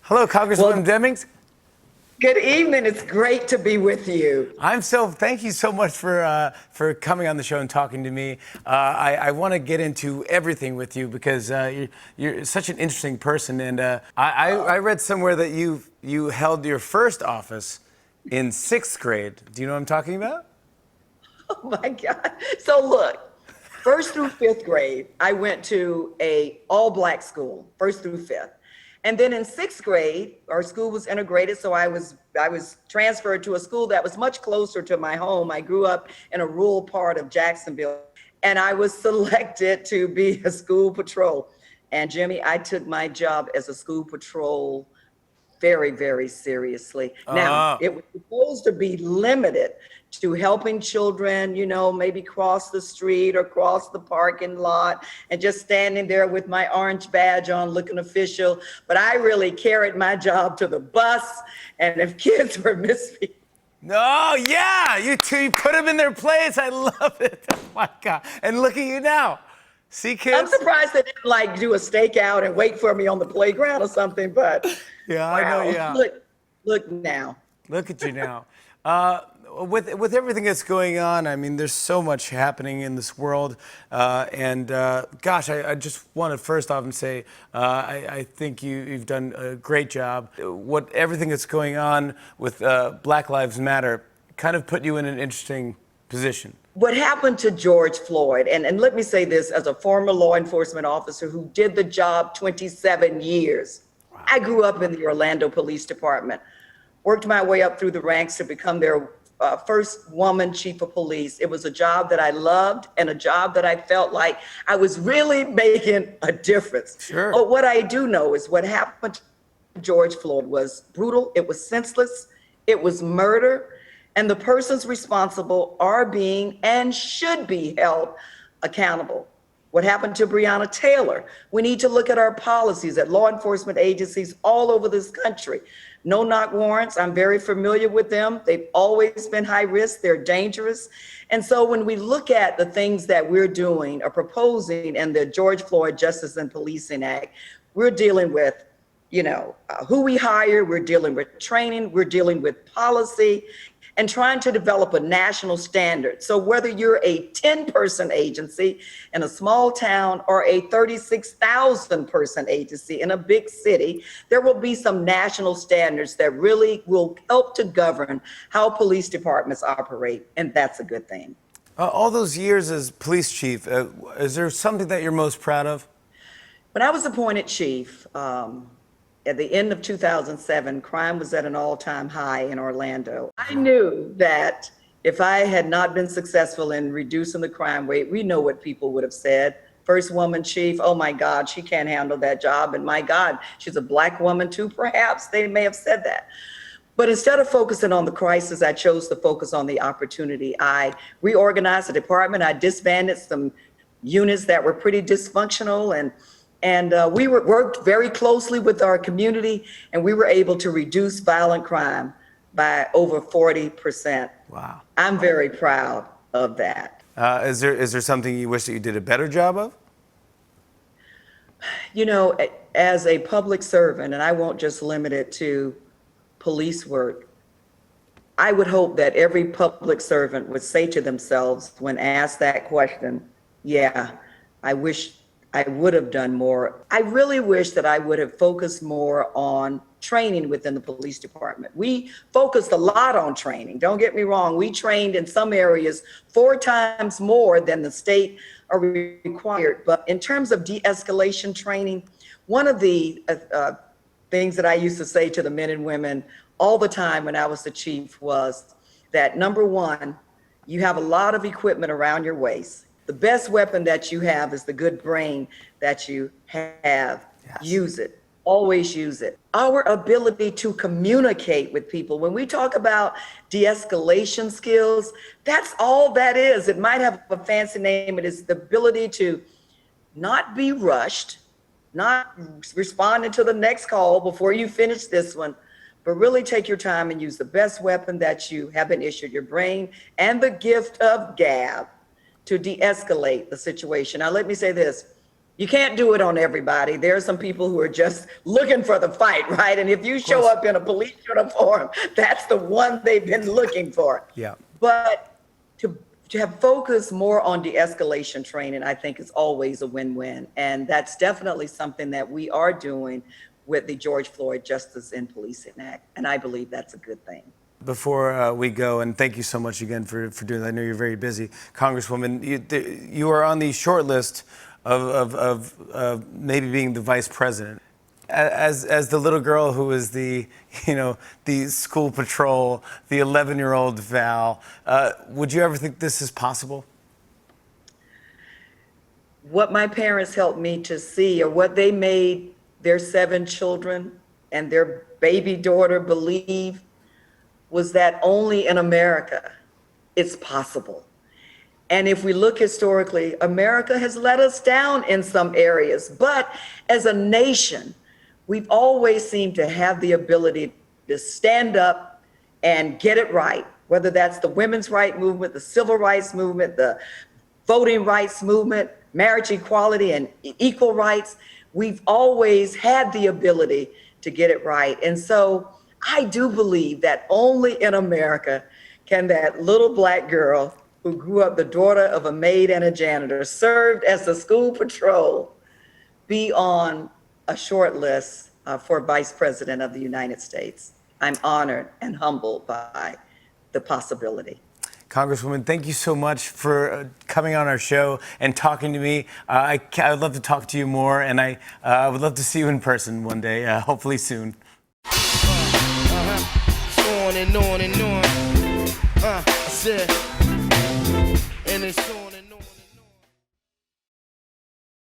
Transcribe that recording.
Hello, Congresswoman Demings. Good evening. It's great to be with you. Thank you so much for coming on the show and talking to me. I want to get into everything with you because you're such an interesting person. And I read somewhere that you held your first office in 6th grade. Do you know what I'm talking about? Oh my God. So look, first through fifth grade, I went to a all-black school, first through fifth. And then in 6th grade, our school was integrated, so I was transferred to a school that was much closer to my home. I grew up in a rural part of Jacksonville, and I was selected to be a school patrol. And Jimmy, I took my job as a school patrol very, very seriously. Now, Oh. it was supposed to be limited to helping children, maybe cross the street or cross the parking lot and just standing there with my orange badge on looking official. But I really carried my job to the bus. And if kids were misbehaving, No, yeah, you put them in their place. I love it. Oh my God. And look at you now. See, kids? I'm surprised they didn't like do a stakeout and wait for me on the playground or something, but Yeah, wow, I know, yeah. Look now. Look at you now. With everything that's going on, I mean, there's so much happening in this world, gosh, I just want to first off and say I think you've done a great job. Everything that's going on with Black Lives Matter kind of put you in an interesting position. What happened to George Floyd, and let me say this as a former law enforcement officer who did the job 27 years. Wow. I grew up in the Orlando Police Department, worked my way up through the ranks to become their first woman chief of police. It was a job that I loved and a job that I felt like I was really making a difference. Sure. But what I do know is what happened to George Floyd was brutal. It was senseless. It was murder. And the persons responsible are being and should be held accountable. What happened to Breonna Taylor? We need to look at our policies at law enforcement agencies all over this country. No-knock warrants, I'm very familiar with them. They've always been high risk, they're dangerous. And so when we look at the things that we're doing or proposing in the George Floyd Justice and Policing Act, we're dealing with who we hire, we're dealing with training, we're dealing with policy, and trying to develop a national standard. So whether you're a 10-person agency in a small town or a 36,000-person agency in a big city, there will be some national standards that really will help to govern how police departments operate, and that's a good thing. All those years as police chief, is there something that you're most proud of? When I was appointed chief, at the end of 2007, crime was at an all-time high in Orlando. I knew that if I had not been successful in reducing the crime rate, we know what people would have said. First woman chief, oh my God, she can't handle that job. And my God, she's a Black woman too, perhaps. They may have said that. But instead of focusing on the crisis, I chose to focus on the opportunity. I reorganized the department. I disbanded some units that were pretty dysfunctional, and we worked very closely with our community, and we were able to reduce violent crime by over 40%. Wow. I'm very proud of that. Is there something you wish that you did a better job of? As a public servant, and I won't just limit it to police work, I would hope that every public servant would say to themselves when asked that question, yeah, I wish I would have done more. I really wish that I would have focused more on training within the police department. We focused a lot on training. Don't get me wrong. We trained in some areas 4 times more than the state are required. But in terms of de-escalation training, one of the things that I used to say to the men and women all the time when I was the chief was that, number one, you have a lot of equipment around your waist. The best weapon that you have is the good brain that you have. Yes. Use it. Always use it. Our ability to communicate with people. When we talk about de-escalation skills, that's all that is. It might have a fancy name. It is the ability to not be rushed, not responding to the next call before you finish this one, but really take your time and use the best weapon that you have been issued, your brain, and the gift of gab, to de-escalate the situation. Now, let me say this. You can't do it on everybody. There are some people who are just looking for the fight, right? And if you show up in a police uniform, that's the one they've been looking for. Yeah. But to have focused more on de-escalation training, I think is always a win-win. And that's definitely something that we are doing with the George Floyd Justice in Policing Act. And I believe that's a good thing. Before we go, and thank you so much again for doing that. I know you're very busy. Congresswoman, you are on the short list of maybe being the vice president. As the little girl who was the school patrol, the 11-year-old Val, would you ever think this is possible? What my parents helped me to see, or what they made their 7 children and their baby daughter believe, was that only in America it's possible. And if we look historically, America has let us down in some areas, but as a nation, we've always seemed to have the ability to stand up and get it right, whether that's the women's rights movement, the civil rights movement, the voting rights movement, marriage equality and equal rights. We've always had the ability to get it right. And so I do believe that only in America can that little Black girl who grew up the daughter of a maid and a janitor, served as the school patrol, be on a short list for Vice President of the United States. I'm honored and humbled by the possibility. Congresswoman, thank you so much for coming on our show and talking to me. I would love to talk to you more, and I would love to see you in person one day, hopefully soon. On and on and on. I said.